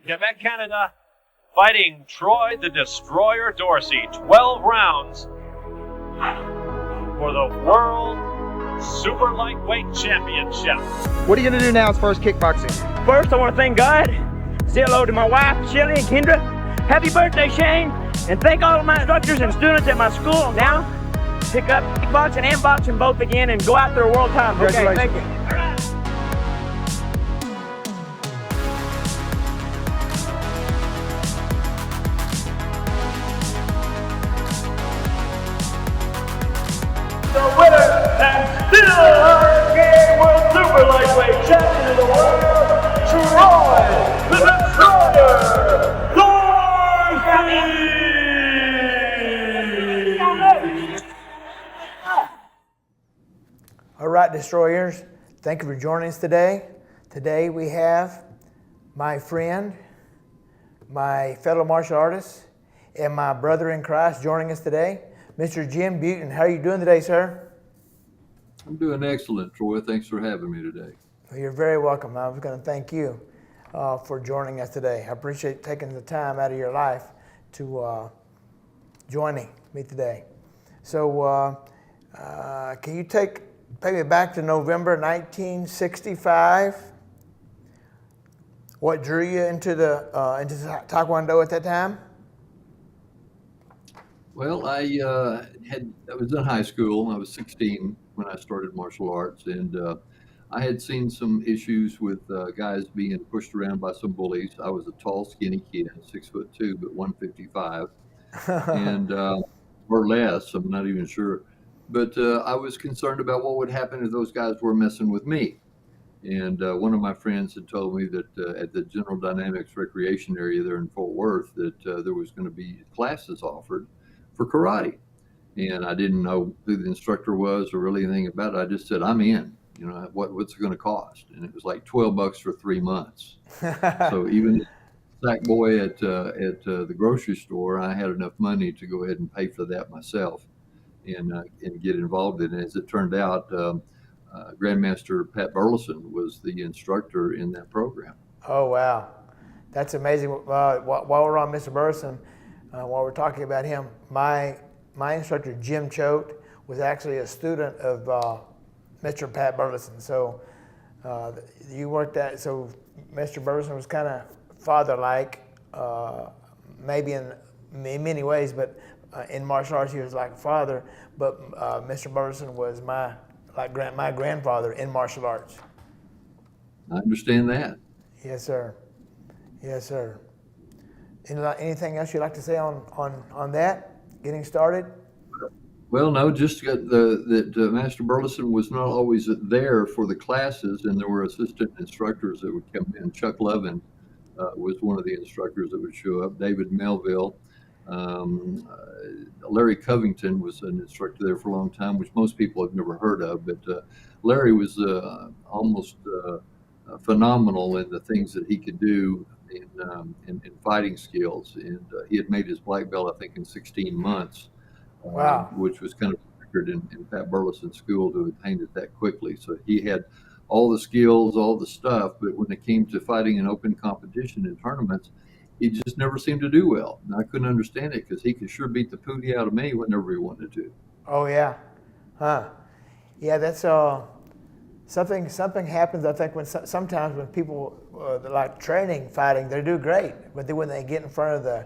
Quebec, Canada, fighting Troy the Destroyer Dorsey, 12 rounds for the World Super Lightweight Championship. What are you going to do now as far as kickboxing? First, I want to thank God, say hello to my wife, Shelly and Kendra. Happy birthday, Shane, and thank all of my instructors and students at my school. Now, pick up kickboxing and boxing both again and go after a world title. Okay, thank you. All right. The winner and still Hurricane World Super Lightweight Champion of the world, Troy the Destroyer Dorsey! All right, Destroyers, thank you for joining us today. Today we have my friend, my fellow martial artist, and my brother in Christ joining us today, Mr. Jim Butin. How are you doing today, sir? I'm doing excellent, Troy. Thanks for having me today. Well, you're very welcome. I was going to thank you for joining us today. I appreciate taking the time out of your life to joining me today. So can you take me back to November 1965? What drew you into into Taekwondo at that time? Well, I was in high school. I was 16 when I started martial arts, and I had seen some issues with guys being pushed around by some bullies. I was a tall, skinny kid, 6'2", but 155, and or less. I'm not even sure. But I was concerned about what would happen if those guys were messing with me. And one of my friends had told me that at the General Dynamics Recreation area there in Fort Worth that there was going to be classes offered for karate. And I didn't know who the instructor was or really anything about it. I just said, I'm in. You know, what's it going to cost? And it was like $12 for 3 months. So even sack boy at the grocery store, I had enough money to go ahead and pay for that myself and get involved in it. As it turned out, Grandmaster Pat Burleson was the instructor in that program. Oh, wow. That's amazing. While we're on Mr. Burleson, while we're talking about him, my instructor, Jim Choate, was actually a student of Mr. Pat Burleson. So you worked at, so Mr. Burleson was kind of father-like, maybe in many ways, but in martial arts he was like a father. But Mr. Burleson was my grandfather in martial arts. I understand that. Yes, sir. Yes, sir. Anything else you'd like to say on that? Getting started? Well, no, just that Master Burleson was not always there for the classes, and there were assistant instructors that would come in. Chuck Levin was one of the instructors that would show up. David Melville. Larry Covington was an instructor there for a long time, which most people have never heard of. But Larry was almost phenomenal in the things that he could do in fighting skills. And he had made his black belt, I think, in 16 months. Wow. Which was kind of a record in Pat Burleson's school to attain it that quickly. So he had all the skills, all the stuff, but when it came to fighting in open competition in tournaments, he just never seemed to do well. And I couldn't understand it because he could sure beat the pootie out of me whenever he wanted to. Oh, yeah. Huh. Yeah, that's something happens, I think, when sometimes when people like training, fighting, they do great. But then when they get in front of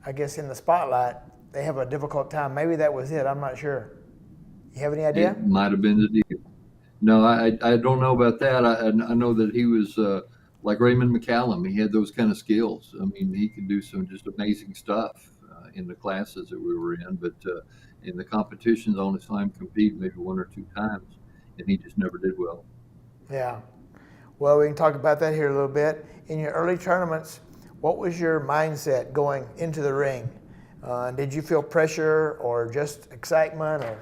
in the spotlight, they have a difficult time. Maybe that was it. I'm not sure. You have any idea? It might have been the deal. No, I don't know about that. I know that he was like Raymond McCallum. He had those kind of skills. I mean, he could do some just amazing stuff in the classes that we were in. But in the competitions, I only saw him compete maybe 1 or 2 times, and he just never did well. Yeah. Well, we can talk about that here a little bit. In your early tournaments, what was your mindset going into the ring? Did you feel pressure or just excitement, or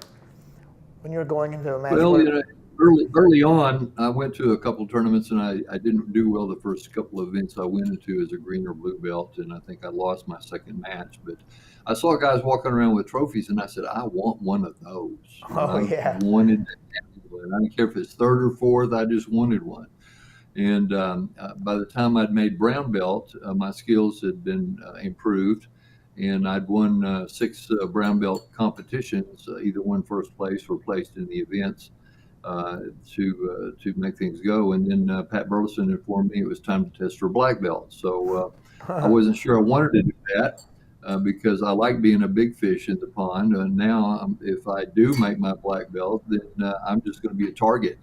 when you were going into a match? Well, early on, I went to a couple tournaments, and I didn't do well the first couple of events I went into as a green or blue belt, and I think I lost my second match. But I saw guys walking around with trophies, and I said, I want one of those. Oh, yeah. I wanted that one. I didn't care if it's third or fourth. I just wanted one. And by the time I'd made brown belt, my skills had been improved, and I'd won 6 brown belt competitions, either won first place or placed in the events to make things go. And then Pat Burleson informed me it was time to test for black belt. So I wasn't sure I wanted to do that. Because I like being a big fish in the pond. Now, if I do make my black belt, then I'm just going to be a target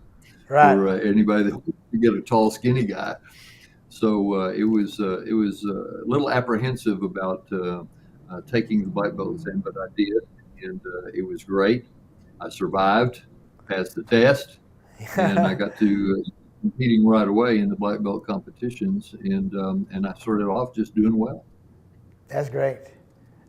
Right. for anybody that wants to get a tall, skinny guy. So it was a little apprehensive about taking the black belt exam, but I did, and it was great. I survived, passed the test, and I got to competing right away in the black belt competitions, and I started off just doing well. That's great.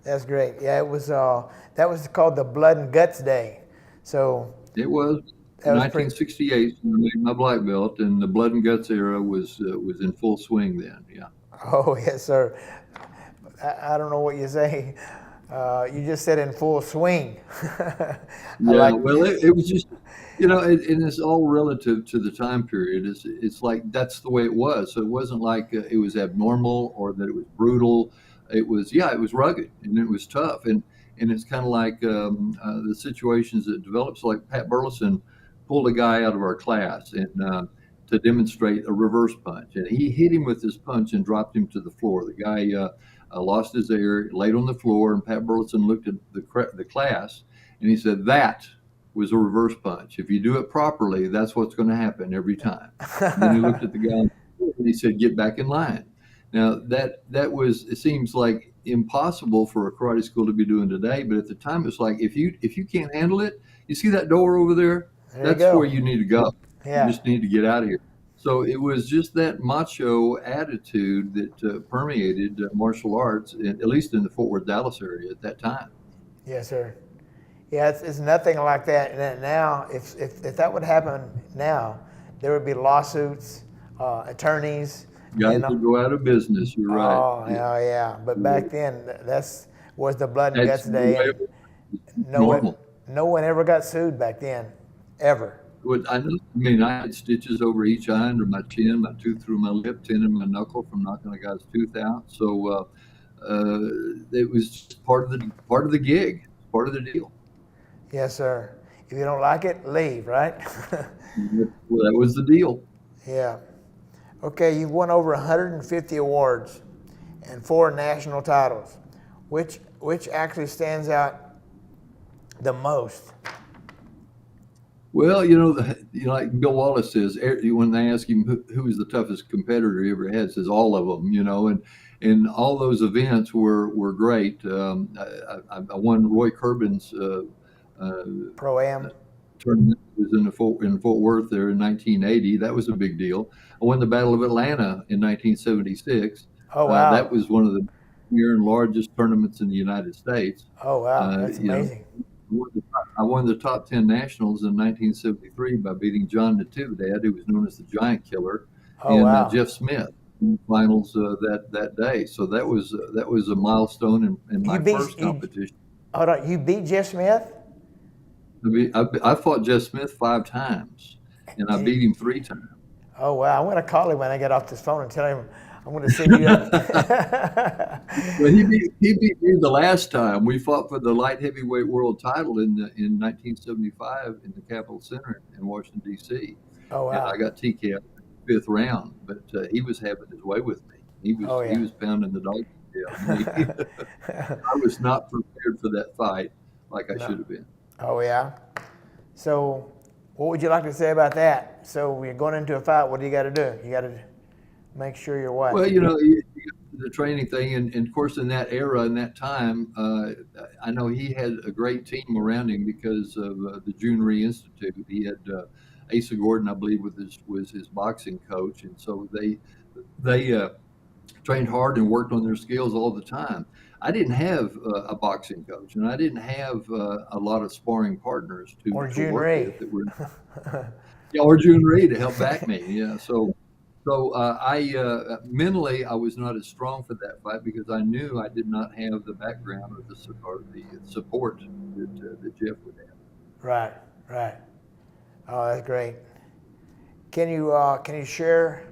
That's great. Yeah, it was. That was called the Blood and Guts Day. So It was that was pretty. 1968 when I made my black belt, and the blood and guts era was in full swing then. Yeah. Oh yes, sir. I don't know what you say. You just said in full swing. Yeah. Well, it was just, and it's all relative to the time period. It's like that's the way it was. So it wasn't like it was abnormal or that it was brutal. It was rugged and it was tough, and it's kind of like the situations that developed. So like Pat Burleson pulled a guy out of our class and to demonstrate a reverse punch, and he hit him with this punch and dropped him to the floor. The guy lost his air, laid on the floor, and Pat Burleson looked at the class and he said, "That was a reverse punch. If you do it properly, that's what's going to happen every time." And then he looked at the guy and he said, "Get back in line." Now it seems like impossible for a karate school to be doing today, but at the time it's like if you can't handle it, you see that door over there? There That's you go. where you need to go. Yeah. You just need to get out of here. So it was just that macho attitude that permeated martial arts, at least in the Fort Worth, Dallas area at that time. Yes, sir. Yeah, it's nothing like that. And now, if that would happen now, there would be lawsuits, attorneys. Guys would go out of business. You're right. Oh, yeah. But back then, was the Blood and Guts That's Day. the way And it was normal. no one ever got sued back then, ever. I had stitches over each eye, under my chin, my tooth through my lip, 10 in my knuckle from knocking a guy's tooth out. So it was just part of the gig, part of the deal. Yes, sir. If you don't like it, leave, right? Well, that was the deal. Yeah. Okay, you've won over 150 awards and 4 national titles. Which actually stands out the most? Well, like Bill Wallace says, when they ask him who was the toughest competitor he ever had, says all of them. And all those events were great. I won Roy Curbin's Pro-Am. tournament. It was in Fort Worth there in 1980. That was a big deal. I won the Battle of Atlanta in 1976. Oh, wow. That was one of the premier and largest tournaments in the United States. Oh, wow. That's amazing. I won the top 10 nationals in 1973 by beating John Natividad, who was known as the Giant Killer, and wow. Jeff Smith in the finals that day. So that was a milestone in my first competition. Hold on, you beat Jeff Smith? I fought Jeff Smith 5 times, and I beat him 3 times. Oh, wow. I'm going to call him when I get off this phone and tell him I'm going to send you up. Well, he beat me the last time. We fought for the light heavyweight world title in 1975 in the Capitol Center in Washington, D.C. Oh, wow. And I got TKO'd in the 5th round, but he was having his way with me. He was pounding the dog tail. I was not prepared for that fight like I should have been. Oh, yeah. So what would you like to say about that? So you're going into a fight, what do you got to do? You got to make sure you're what? Well, the training thing, and of course in that era, in that time, I know he had a great team around him because of the June Rhee Institute. He had Asa Gordon, I believe, was his boxing coach, and so they trained hard and worked on their skills all the time. I didn't have a boxing coach, and I didn't have a lot of sparring partners to Or June work Rhee. with that were, or June Rhee to help back me. Yeah, so I mentally I was not as strong for that fight because I knew I did not have the background or the support that Jeff would have. Right. Oh, that's great. Can you share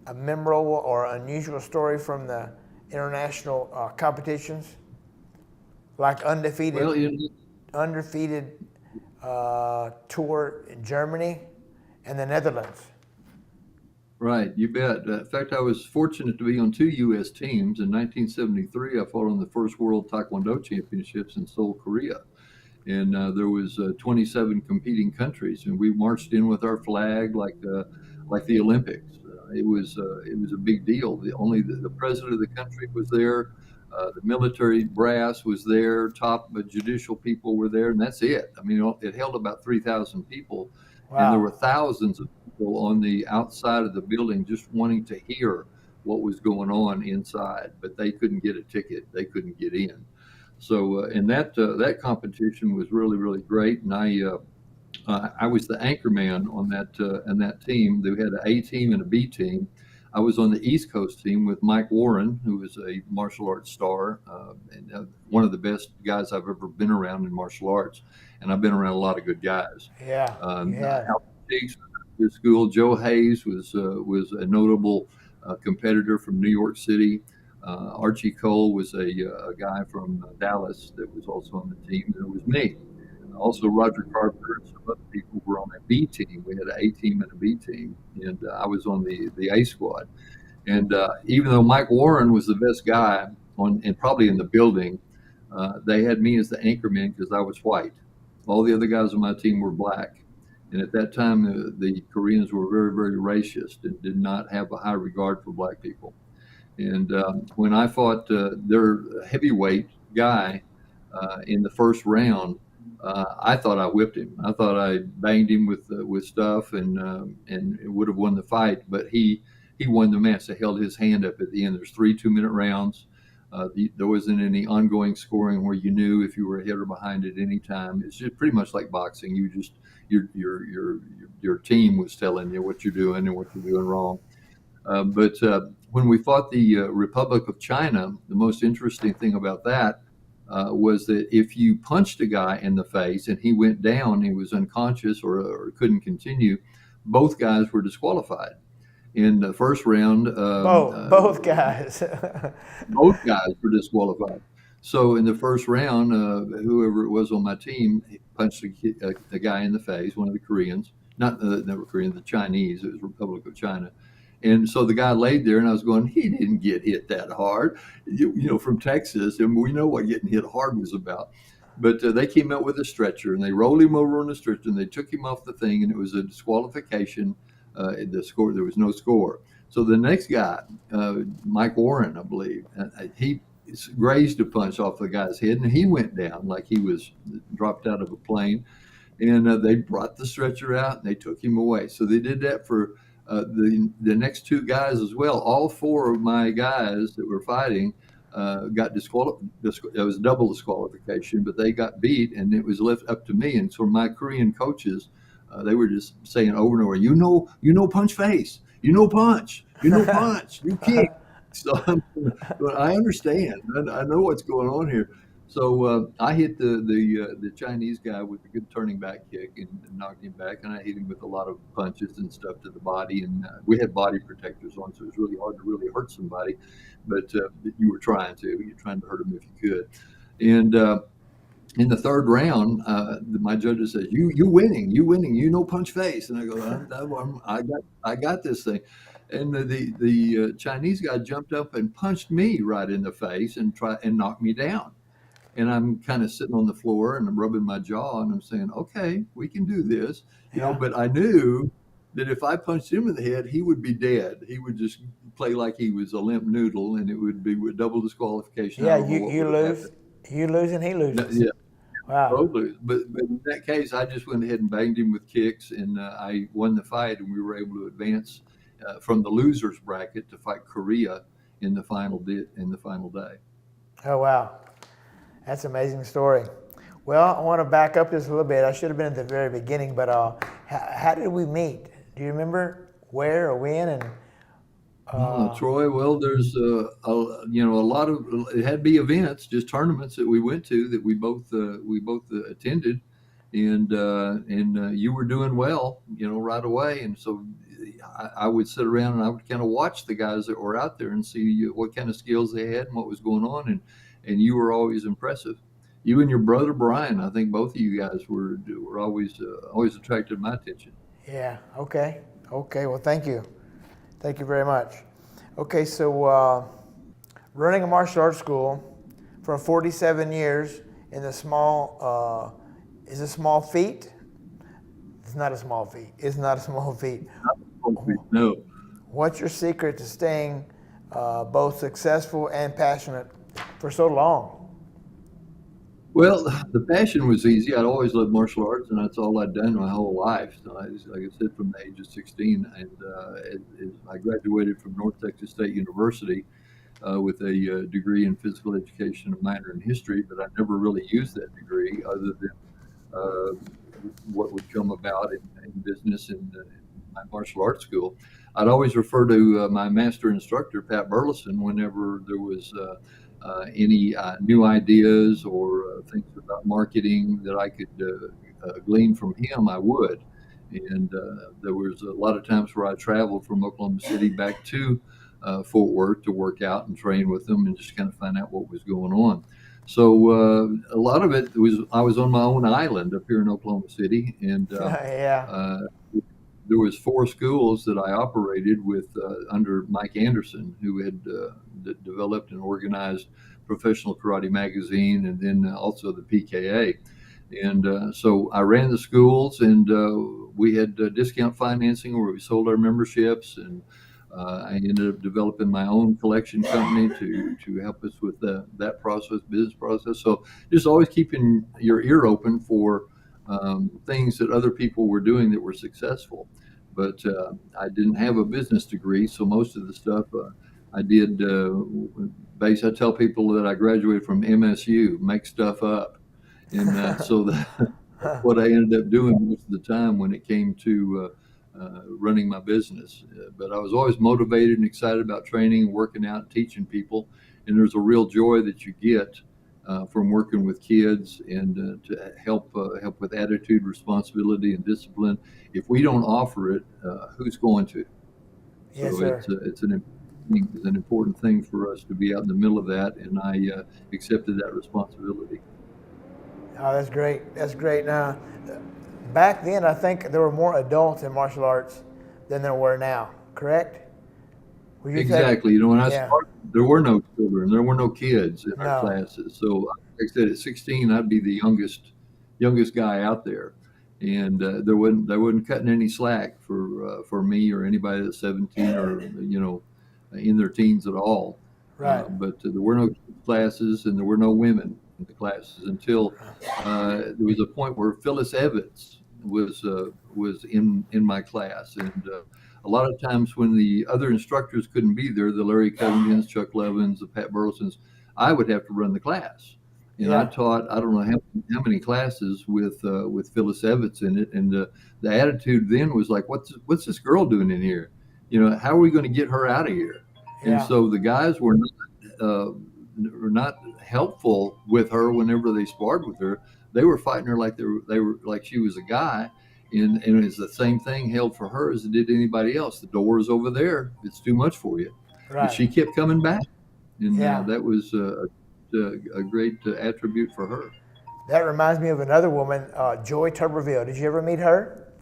a memorable or unusual story from the international competitions, like undefeated Well, tour in Germany and the Netherlands? right, you bet. In fact, I was fortunate to be on two U.S. teams. In 1973, I fought on the first World Taekwondo Championships in Seoul, Korea. And there was 27 competing countries, and we marched in with our flag like the Olympics. It was a big deal. The president of the country was there, the military brass was there, top judicial people were there, and that's it. I mean, it held about 3,000 people, and there were Wow. thousands of people on the outside of the building just wanting to hear what was going on inside, but they couldn't get a ticket. They couldn't get in. So, and that competition was really, really great. And I was the anchor man on that team. They had an A team and a B team. I was on the East Coast team with Mike Warren, who was a martial arts star, and one of the best guys I've ever been around in martial arts. And I've been around a lot of good guys. Yeah. Yeah. Al Cheeks was at school. Joe Hayes was a notable competitor from New York City. Archie Cole was a guy from Dallas that was also on the team. And it was me. Also, Roger Carpenter and some other people were on a B team. We had an A team and a B team, and I was on the A squad. And even though Mike Warren was the best guy on, and probably in the building, they had me as the anchorman because I was white. All the other guys on my team were black. And at that time, the Koreans were very, very racist and did not have a high regard for black people. And when I fought their heavyweight guy in the first round, I thought I whipped him. I thought I banged him with stuff and it would have won the fight. But he won the match. They held his hand up at the end. There's 3 2-minute rounds. There wasn't any ongoing scoring where you knew if you were ahead or behind at any time. It's just pretty much like boxing. You just your team was telling you what you're doing and what you're doing wrong. But when we fought the Republic of China, the most interesting thing about that was that if you punched a guy in the face and he went down, he was unconscious or couldn't continue, both guys were disqualified. In the first round, Both guys. both guys were disqualified. So in the first round, whoever it was on my team punched a guy in the face, one of the Koreans, not the Koreans, the Chinese. It was Republic of China. And so the guy laid there, and I was going, he didn't get hit that hard, from Texas, and we know what getting hit hard was about. But they came out with a stretcher, and they rolled him over on the stretcher, and they took him off the thing, and it was a disqualification. There was no score. So the next guy, Mike Warren, I believe, he grazed a punch off the guy's head, and he went down like he was dropped out of a plane. And they brought the stretcher out, and they took him away. So they did that for the next 2 guys as well. All 4 of my guys that were fighting got disqualified. It was double disqualification, but they got beat, and it was left up to me. And so my Korean coaches, they were just saying over and over, punch face, punch, punch, you kick. So but I understand. I know what's going on here. So I hit the Chinese guy with a good turning back kick and knocked him back, and I hit him with a lot of punches and stuff to the body. And we had body protectors on, so it was really hard to really hurt somebody. But you were trying to. You're trying to hurt them if you could. And in the third round, my judges said, "You winning, punch face." And I go, I got this thing. And the Chinese guy jumped up and punched me right in the face and knocked me down. And I'm kind of sitting on the floor and I'm rubbing my jaw and I'm saying, okay, we can do this, but I knew that if I punched him in the head, he would be dead. He would just play like he was a limp noodle, and it would be with double disqualification. Yeah, you lose. You lose and he loses. Yeah. Wow. Totally. But in that case, I just went ahead and banged him with kicks, and I won the fight, and we were able to advance from the losers bracket to fight Korea in the final day. Oh, wow. That's an amazing story. Well, I want to back up just a little bit. I should have been at the very beginning, but how did we meet? Do you remember where or when? And Troy, well, there's a lot of, it had to be events, just tournaments that we went to that we both attended, and you were doing well, right away, and so I would sit around and I would kind of watch the guys that were out there and see what kind of skills they had and what was going on, and you were always impressive. You and your brother Brian, I think both of you guys were always attracted my attention. Yeah. Okay. Okay. Well, thank you. Thank you very much. Okay. So, running a martial arts school for 47 years in the small, is a small feat? It's not a small feat. It's not a small feat. No. What's your secret to staying both successful and passionate for so long? Well, the passion was easy. I'd always loved martial arts, and that's all I'd done my whole life. So like I said, from the age of 16, and I graduated from North Texas State University with a degree in physical education, a minor in history, but I never really used that degree other than what would come about in business in my martial arts school. I'd always refer to my master instructor, Pat Burleson, whenever there was any new ideas or things about marketing that I could glean from him, I would. And there was a lot of times where I traveled from Oklahoma City back to Fort Worth to work out and train with them and just kind of find out what was going on. So a lot of it was I was on my own island up here in Oklahoma City, and Yeah. there was 4 schools that I operated with under Mike Anderson, who had developed and organized Professional Karate Magazine, and then also the PKA. And so I ran the schools, and we had discount financing where we sold our memberships, and I ended up developing my own collection company to help us with that business process. So just always keeping your ear open for things that other people were doing that were successful. But I didn't have a business degree, so most of the stuff I did. I tell people that I graduated from MSU, make stuff up, and so that's what I ended up doing most of the time when it came to running my business. But I was always motivated and excited about training, working out, and teaching people. And there's a real joy that you get from working with kids and to help with attitude, responsibility, and discipline. If we don't offer it, who's going to? Yes, So sir. it's an important thing for us to be out in the middle of that, and I accepted that responsibility. Oh, that's great. That's great. Now, back then, I think there were more adults in martial arts than there were now. Correct? Would you say- Exactly. You know, when I Yeah. started, there were no children, there were no kids in No. our classes. So, like I said, at 16, I'd be the youngest guy out there, and there wasn't cutting any slack for me or anybody that's 17 or in their teens at all. Right. But there were no classes, and there were no women in the classes until there was a point where Phyllis Evans was in my class, and a lot of times when the other instructors couldn't be there, the Larry Covingtons, Chuck Levins, the Pat Burlesons, I would have to run the class. And I Yeah. taught, I don't know how many classes with Phyllis Evans in it, and the attitude then was like, what's this girl doing in here? How are we going to get her out of here? And Yeah. so the guys were not helpful with her whenever they sparred with her. They were fighting her like they were like she was a guy, and it's the same thing held for her as it did anybody else. The door is over there; it's too much for you. But Right. she kept coming back, and Yeah. that was a great attribute for her. That reminds me of another woman, Joy Tuberville. Did you ever meet her?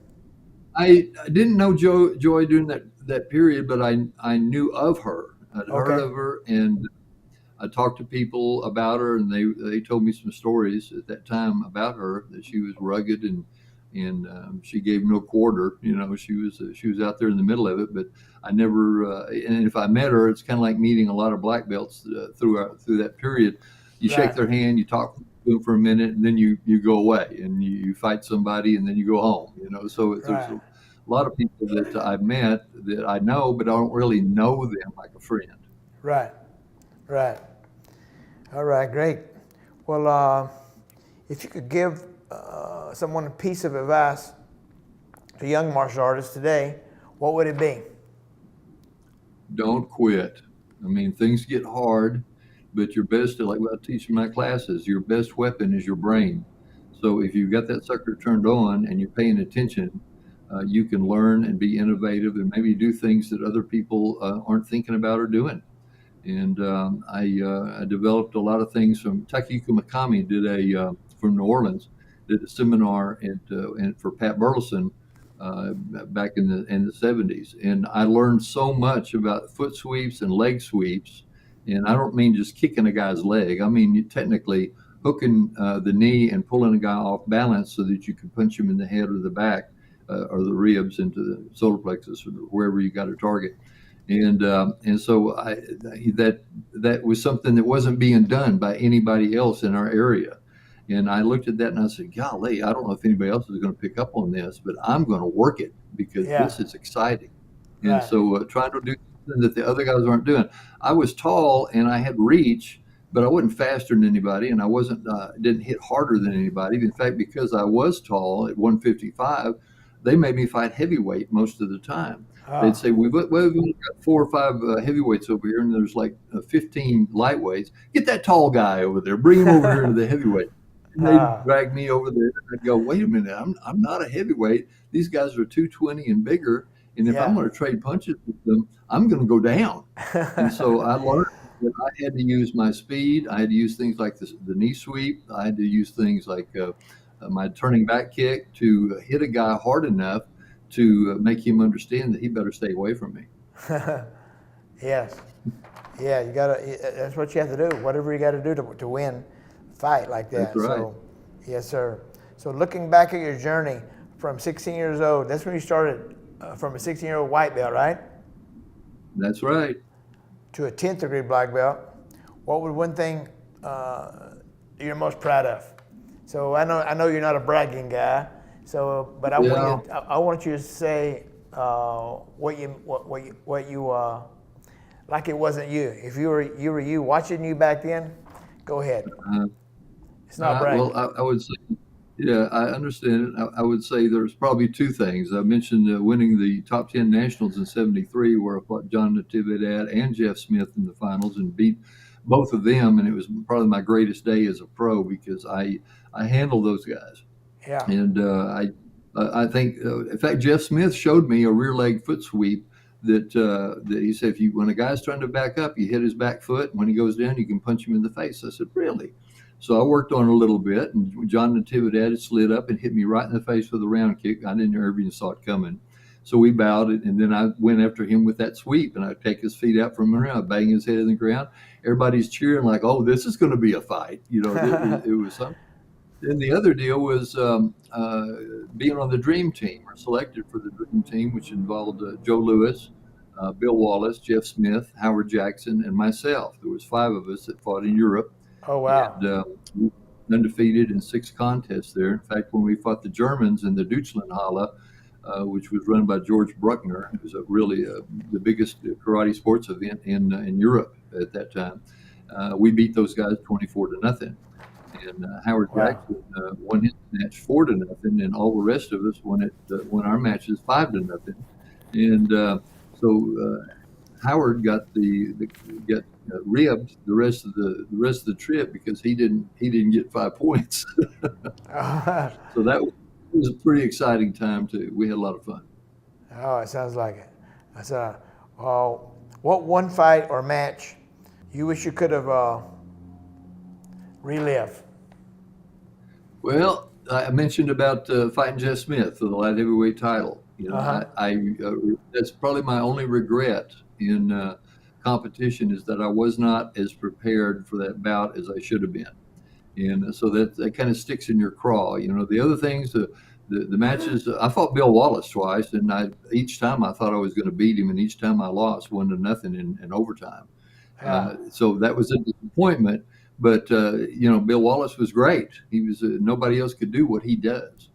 I didn't know Joy during that period, but I knew of her. I'd heard Okay. of her, and I talked to people about her, and they told me some stories at that time about her, that she was rugged and she gave no quarter. She was out there in the middle of it. But I never. And if I met her, it's kind of like meeting a lot of black belts through that period. You shake Right. their hand, you talk to them for a minute, and then you go away and you fight somebody, and then you go home. So there's Right. a lot of people that I've met that I know, but I don't really know them like a friend. Right. Right. All right. Great. Well, if you could give someone a piece of advice to young martial artists today, what would it be? Don't quit. I mean, things get hard, but your best, like what I teach in my classes, your best weapon is your brain. So if you've got that sucker turned on and you're paying attention, you can learn and be innovative and maybe do things that other people aren't thinking about or doing. And I developed a lot of things from Takiko Mikami from New Orleans, did a seminar and for Pat Burleson back in the 70s. And I learned so much about foot sweeps and leg sweeps. And I don't mean just kicking a guy's leg. I mean technically hooking the knee and pulling a guy off balance so that you can punch him in the head or the back or the ribs into the solar plexus or wherever you got to target. And so that was something that wasn't being done by anybody else in our area. And I looked at that and I said, golly, I don't know if anybody else is going to pick up on this, but I'm going to work it because this is exciting. And Right. so trying to do something that the other guys aren't doing. I was tall and I had reach, but I wasn't faster than anybody, and I didn't hit harder than anybody. In fact, because I was tall at 155, they made me fight heavyweight most of the time. They'd say, we've only got 4 or 5 heavyweights over here, and there's like 15 lightweights. Get that tall guy over there. Bring him over here to the heavyweight. And they'd drag me over there. And I'd go, wait a minute, I'm not a heavyweight. These guys are 220 and bigger, and if I'm going to trade punches with them, I'm going to go down. And so I learned that I had to use my speed. I had to use things like the knee sweep. I had to use things like my turning back kick to hit a guy hard enough to make him understand that he better stay away from me. Yes. Yeah, you gotta. That's what you have to do. Whatever you got to do to win a fight like that. That's right. So, yes, sir. So looking back at your journey from 16 years old, that's when you started from a 16-year-old white belt, right? That's right. To a 10th degree black belt. What would one thing you're most proud of? So I know you're not a bragging guy. So, but I want you to say what you like it wasn't you. If you were you watching you back then, go ahead. It's not bragging. Well, I would say, yeah, I understand it. I would say there's probably 2 things. I mentioned winning the top 10 nationals in '73, where I fought John Natividad and Jeff Smith in the finals and beat both of them, and it was probably my greatest day as a pro because I handled those guys. Yeah. And I think, in fact, Jeff Smith showed me a rear leg foot sweep that he said, when a guy's trying to back up, you hit his back foot. And when he goes down, you can punch him in the face. I said, really? So I worked on it a little bit, and John Natividad slid up and hit me right in the face with a round kick. I didn't ever even saw it coming. So we bowed it, and then I went after him with that sweep, and I'd take his feet out from under him, I'd bang his head in the ground. Everybody's cheering like, oh, this is going to be a fight. It was something. Then the other deal was being on the Dream Team, or selected for the Dream Team, which involved Joe Louis, Bill Wallace, Jeff Smith, Howard Jackson, and myself. There was 5 of us that fought in Europe. Oh, wow. And we were undefeated in 6 contests there. In fact, when we fought the Germans in the Deutschlandhalle, which was run by George Bruckner, it was really the biggest karate sports event in Europe at that time. We beat those guys 24-0. And Howard Jackson won his match 4-0, and all the rest of us won our matches 5-0. And so Howard got ribbed the rest of the trip because he didn't get 5 points. So that was a pretty exciting time too. We had a lot of fun. Oh, it sounds like it. What one fight or match you wish you could have relived? Well, I mentioned about fighting Jeff Smith for the light heavyweight title. That's probably my only regret in competition is that I was not as prepared for that bout as I should have been, and so that kind of sticks in your craw. The other things, the matches. I fought Bill Wallace twice, and each time I thought I was going to beat him, and each time I lost 1-0 in overtime. So that was a disappointment. But Bill Wallace was great. He was nobody else could do what he does.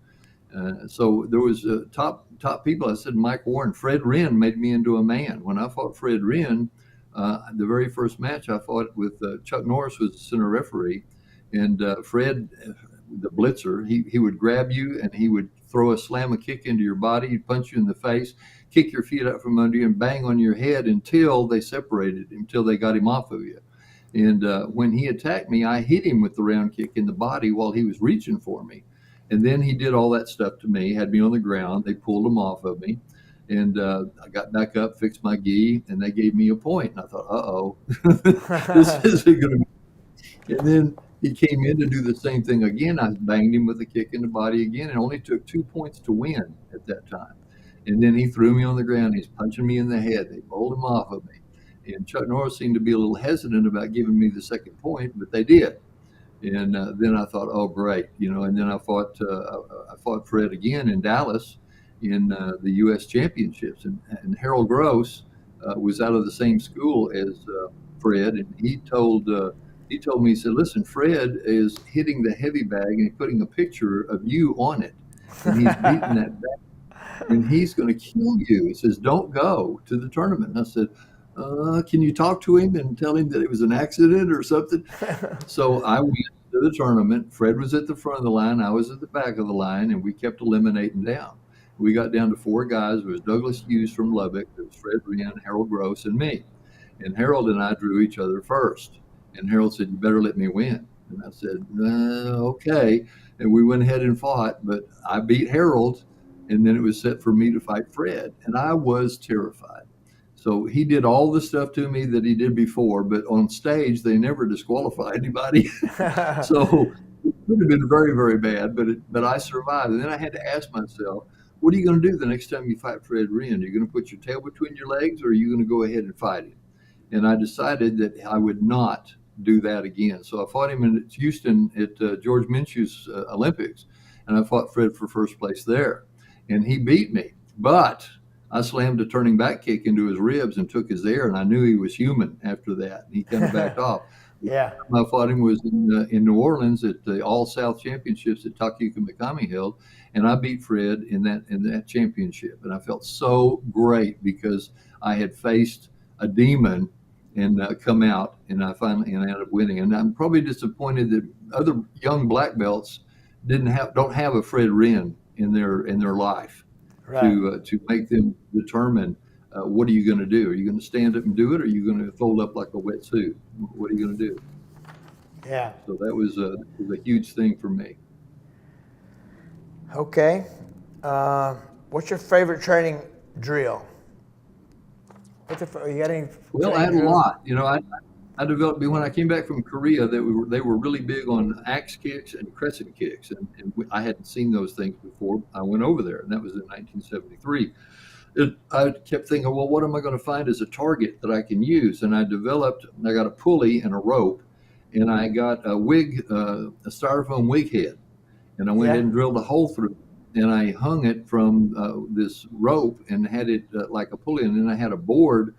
So there was top people. I said Mike Warren, Fred Wren made me into a man. When I fought Fred Wren, the very first match I fought with Chuck Norris was the center referee, and Fred, the blitzer, he would grab you and he would throw a kick into your body. He'd punch you in the face, kick your feet out from under you, and bang on your head until they separated him, until they got him off of you. And when he attacked me, I hit him with the round kick in the body while he was reaching for me. And then he did all that stuff to me, had me on the ground. They pulled him off of me. And I got back up, fixed my gi, and they gave me a point. And I thought, uh-oh, this isn't going to be. And then he came in to do the same thing again. I banged him with a kick in the body again. It only took 2 points to win at that time. And then he threw me on the ground. He's punching me in the head. They pulled him off of me. And Chuck Norris seemed to be a little hesitant about giving me the second point, but they did. And then I thought, oh, great, And then I fought Fred again in Dallas in the U.S. Championships, and Harold Gross was out of the same school as Fred, and he told me, he said, listen, Fred is hitting the heavy bag and putting a picture of you on it, and he's beating that bag, and he's going to kill you. He says, don't go to the tournament. And I said, can you talk to him and tell him that it was an accident or something? So I went to the tournament. Fred was at the front of the line. I was at the back of the line, and we kept eliminating down. We got down to 4 guys. It was Douglas Hughes from Lubbock. It was Fred Wren, Harold Gross, and me. And Harold and I drew each other first. And Harold said, you better let me win. And I said, okay. And we went ahead and fought, but I beat Harold, and then it was set for me to fight Fred. And I was terrified. So he did all the stuff to me that he did before, but on stage, they never disqualify anybody. So it could have been very, very bad, but I survived. And then I had to ask myself, what are you going to do the next time you fight Fred Wren? Are you going to put your tail between your legs, or are you going to go ahead and fight him? And I decided that I would not do that again. So I fought him in Houston at George Minshew's Olympics, and I fought Fred for first place there. And he beat me, but I slammed a turning back kick into his ribs and took his air, and I knew he was human after that. And he kind of backed off. Yeah. I fought him was in New Orleans at the All-South Championships that Takuka Mikami held, and I beat Fred in that championship. And I felt so great because I had faced a demon and come out, and I ended up winning. And I'm probably disappointed that other young black belts don't have a Fred Wren in their life, right, to make them determine what are you going to do? Are you going to stand up and do it, or are you going to fold up like a wetsuit? What are you going to do? Yeah. So that was a huge thing for me. Okay. What's your favorite training drill? You got any? Well, I had a lot. I developed when I came back from Korea. They were really big on axe kicks and crescent kicks, and I hadn't seen those things before. I went over there, and that was in 1973. I kept thinking, well, what am I going to find as a target that I can use? And I got a pulley and a rope, and I got a styrofoam wig head, and I went ahead and drilled a hole through it. And I hung it from this rope and had it like a pulley, and then I had a board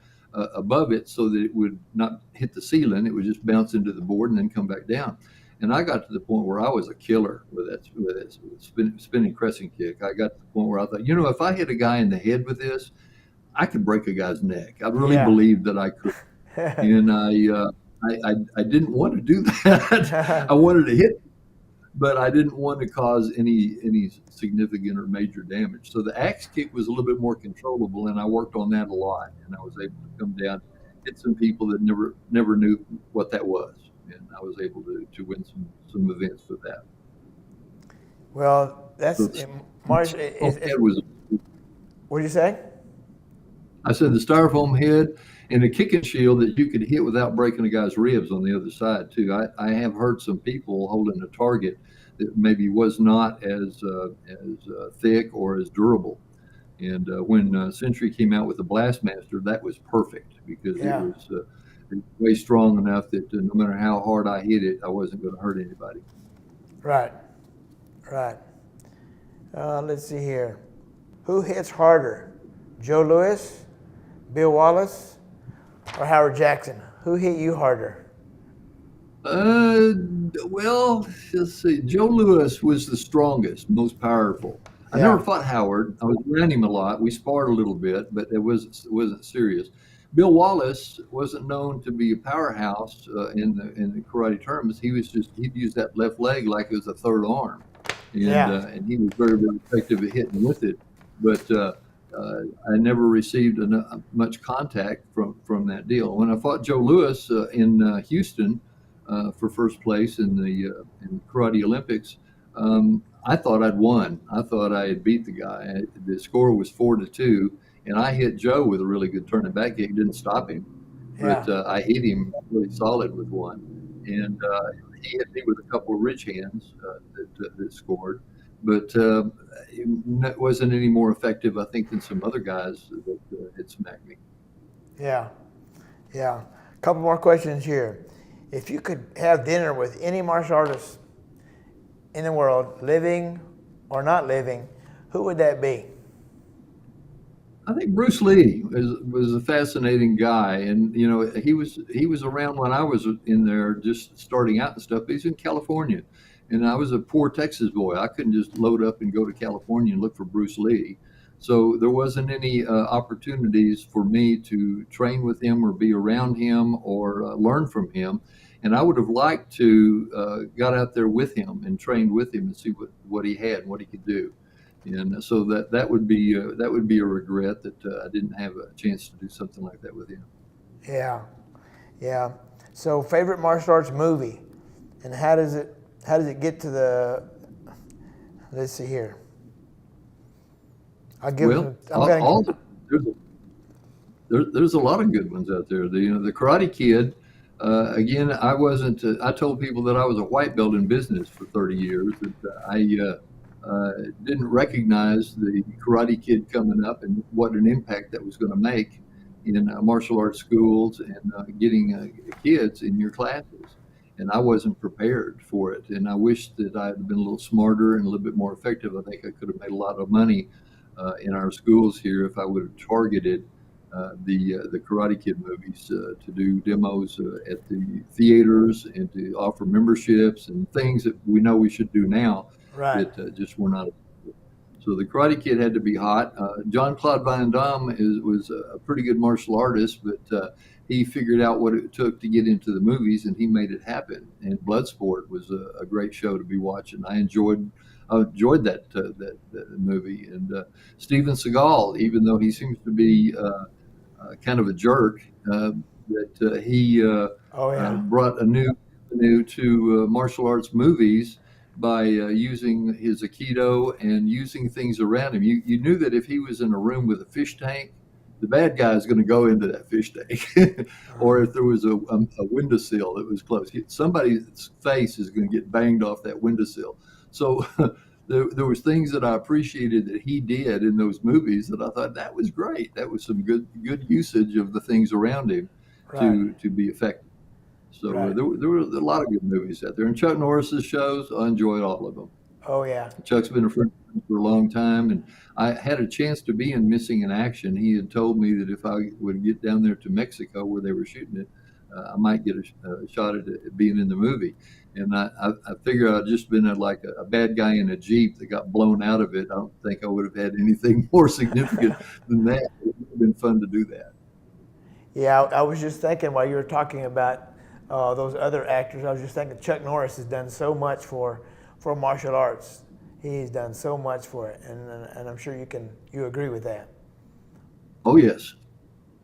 above it so that it would not hit the ceiling. It would just bounce into the board and then come back down. And I got to the point where I was a killer with that spinning crescent kick. I got to the point where I thought, if I hit a guy in the head with this, I could break a guy's neck. I really believed that I could. And I didn't want to do that. I wanted to hit, but I didn't want to cause any significant or major damage. So the axe kick was a little bit more controllable, and I worked on that a lot. And I was able to come down, hit some people that never knew what that was, and I was able to win some events with that. Well, that's Marsh. What did you say? I said the styrofoam head and a kicking shield that you could hit without breaking a guy's ribs on the other side too. I have heard some people holding a target that maybe was not as thick or as durable. And when Century came out with the Blastmaster, that was perfect because it was way strong enough that no matter how hard I hit it, I wasn't going to hurt anybody. Right. Let's see here. Who hits harder, Joe Louis, Bill Wallace, or Howard Jackson? Who hit you harder? Well, let's see. Joe Louis was the strongest, most powerful. I never fought Howard. I was around him a lot. We sparred a little bit, but it wasn't serious. Bill Wallace wasn't known to be a powerhouse in the karate terms. He'd use that left leg like it was a third arm, and he was very, very effective at hitting with it. But I never received much contact from that deal. When I fought Joe Louis in Houston for first place in the Karate Olympics, I thought I'd won. I thought I had beat the guy. The score was 4-2, and I hit Joe with a really good turning back kick. Didn't stop him, Yeah. but I hit him really solid with one, and he hit me with a couple of rich hands that scored. But it wasn't any more effective, I think, than some other guys that had smacked me. Yeah. Yeah. A couple more questions here. If you could have dinner with any martial artist in the world, living or not living, who would that be? I think Bruce Lee was a fascinating guy, and he was around when I was in there just starting out and stuff. He's in California, and I was a poor Texas boy. I couldn't just load up and go to California and look for Bruce Lee, so there wasn't any opportunities for me to train with him or be around him or learn from him. And I would have liked to got out there with him and trained with him and see what he had and what he could do. And so that would be a regret that I didn't have a chance to do something like that with him. Yeah. Yeah. So favorite martial arts movie, and how does it get to the? Let's see here. I'll give. Well, there's a lot of good ones out there. The Karate Kid. Again, I wasn't. I told people that I was a white belt in business for 30 years. That I didn't recognize the Karate Kid coming up and what an impact that was going to make in martial arts schools and getting kids in your classes. And I wasn't prepared for it. And I wish that I had been a little smarter and a little bit more effective. I think I could have made a lot of money in our schools here if I would have targeted the Karate Kid movies to do demos at the theaters and to offer memberships and things that we know we should do now Right. that just were not. So the Karate Kid had to be hot. John Claude Van Damme was a pretty good martial artist, but he figured out what it took to get into the movies, and he made it happen. And Bloodsport was a great show to be watching. I enjoyed that movie. And Steven Seagal, even though he seems to be kind of a jerk, that he brought a new avenue to martial arts movies by using his Aikido and using things around him. You knew that if he was in a room with a fish tank, the bad guy is going to go into that fish tank. Or if there was a windowsill that was close, somebody's face is going to get banged off that windowsill. So there was things that I appreciated that he did in those movies that I thought that was great. That was some good usage of the things around him to be effective. So there were a lot of good movies out there. And Chuck Norris's shows, I enjoyed all of them. Oh yeah. Chuck's been a friend for a long time, and I had a chance to be in Missing in Action. He had told me that if I would get down there to Mexico where they were shooting it, I might get a shot at it being in the movie. And I figure I'd just been like a bad guy in a Jeep that got blown out of it. I don't think I would have had anything more significant than that. It would have been fun to do that. Yeah, I was just thinking while you were talking about those other actors, I was just thinking Chuck Norris has done so much for martial arts. He's done so much for it, and I'm sure you agree with that. Oh yes,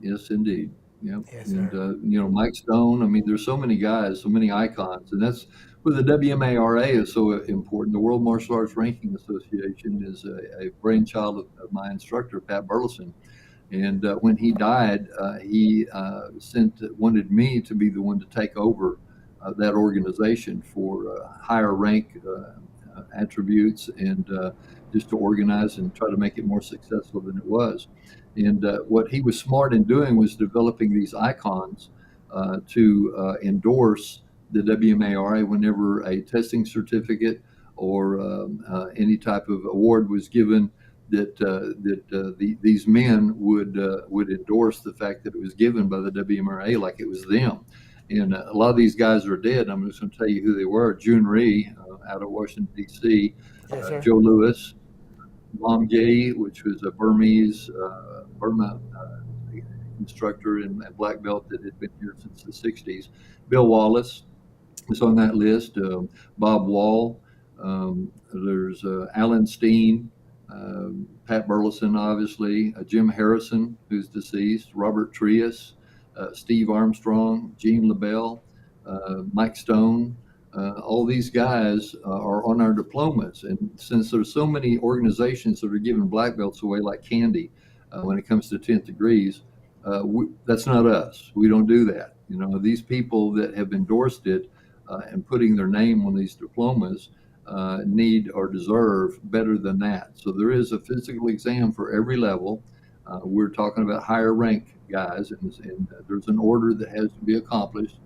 yes indeed. Yeah, Yes, and Mike Stone. I mean, there's so many guys, so many icons, and that's where the WMARA is so important. The World Martial Arts Ranking Association is a brainchild of my instructor, Pat Burleson. And when he died, he wanted me to be the one to take over that organization for higher rank attributes and just to organize and try to make it more successful than it was. And what he was smart in doing was developing these icons to endorse the WMARA whenever a testing certificate or any type of award was given. These men would endorse the fact that it was given by the WMRA like it was them. And a lot of these guys are dead. I'm just going to tell you who they were. Jun Rhee out of Washington, D.C., Joe Lewis, Lam Gye, which was a Burma instructor and black belt that had been here since the 60s. Bill Wallace is on that list. Bob Wall. There's Alan Steen. Pat Burleson, obviously, Jim Harrison, who's deceased, Robert Trias, Steve Armstrong, Gene LaBelle, Mike Stone, all these guys are on our diplomas. And since there's so many organizations that are giving black belts away like candy when it comes to 10th degrees, that's not us. We don't do that. You know, these people that have endorsed it and putting their name on these diplomas need or deserve better than that. So there is a physical exam for every level. We're talking about higher rank guys, and there's an order that has to be accomplished.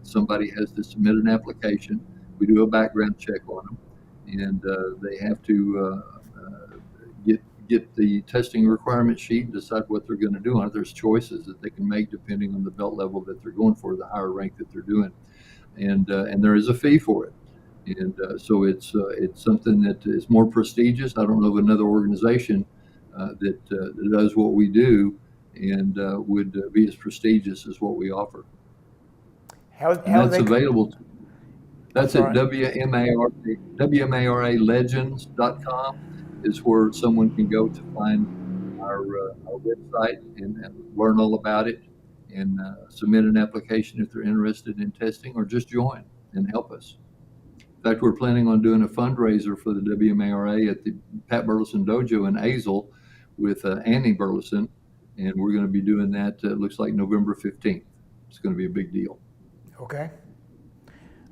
Somebody has to submit an application. We do a background check on them, and they have to get the testing requirement sheet and decide what they're going to do on it. There's choices that they can make depending on the belt level that they're going for, the higher rank that they're doing, and there is a fee for it. And so it's something that is more prestigious. I don't know of another organization that does what we do and would be as prestigious as what we offer. That's available. That's at WMARAlegends.com is where someone can go to find our website and learn all about it and submit an application if they're interested in testing, or just join and help us. In fact, we're planning on doing a fundraiser for the WMARA at the Pat Burleson Dojo in Azle with Annie Burleson, and we're going to be doing that, looks like November 15th. It's going to be a big deal. Okay.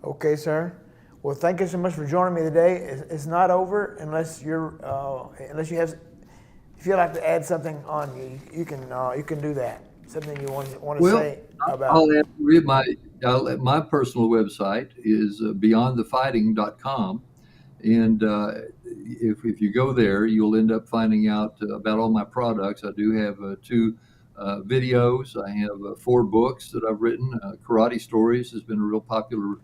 Okay, sir. Well, thank you so much for joining me today. It's not over unless you're unless you have. If you'd like to add something on, you can do that. Something you want to say about. My personal website is beyondthefighting.com, and if you go there, you'll end up finding out about all my products. I do have 2 videos. I have 4 books that I've written. Karate Stories has been a real popular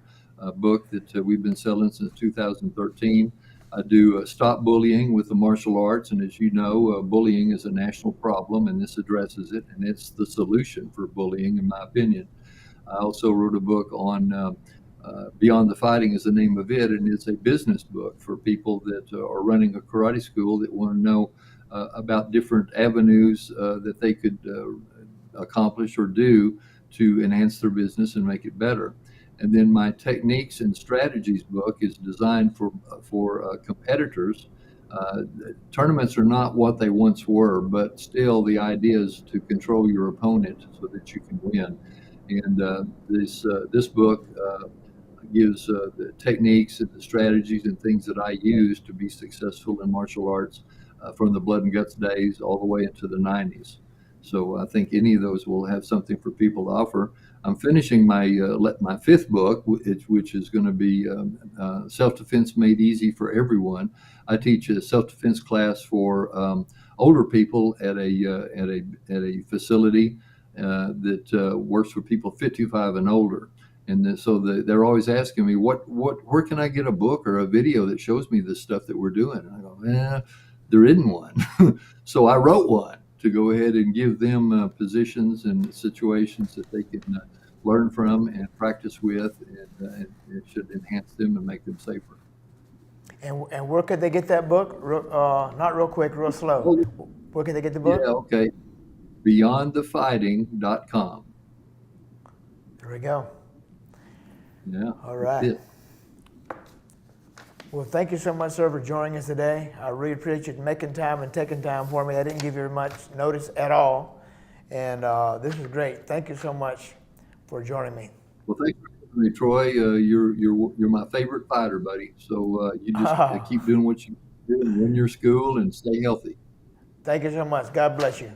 book that we've been selling since 2013. I do Stop Bullying with the Martial Arts, and as you know, bullying is a national problem, and this addresses it, and it's the solution for bullying, in my opinion. I also wrote a book on Beyond the Fighting is the name of it, and it's a business book for people that are running a karate school that want to know about different avenues that they could accomplish or do to enhance their business and make it better. And then my Techniques and Strategies book is designed for competitors. Tournaments are not what they once were, but still the idea is to control your opponent so that you can win. And this book gives the techniques and the strategies and things that I use to be successful in martial arts from the blood and guts days all the way into the 90s. So I think any of those will have something for people to offer. I'm finishing my 5th book, which is going to be Self-Defense Made Easy for Everyone. I teach a self-defense class for older people at a facility that works for people 55 and older. And so they're always asking me, where can I get a book or a video that shows me this stuff that we're doing? And I go, there isn't one. So I wrote one to go ahead and give them positions and situations that they can learn from and practice with, and it should enhance them and make them safer. And where could they get that book? Not real quick, real slow. Where can they get the book? Yeah, okay. Beyondthefighting.com. There we go. Yeah. All right. Well, thank you so much, sir, for joining us today. I really appreciate you making time and taking time for me. I didn't give you much notice at all, and this was great. Thank you so much for joining me. Well, thank you for having me, Troy. You're my favorite fighter, buddy. So you just keep doing what you do and win your school and stay healthy. Thank you so much. God bless you.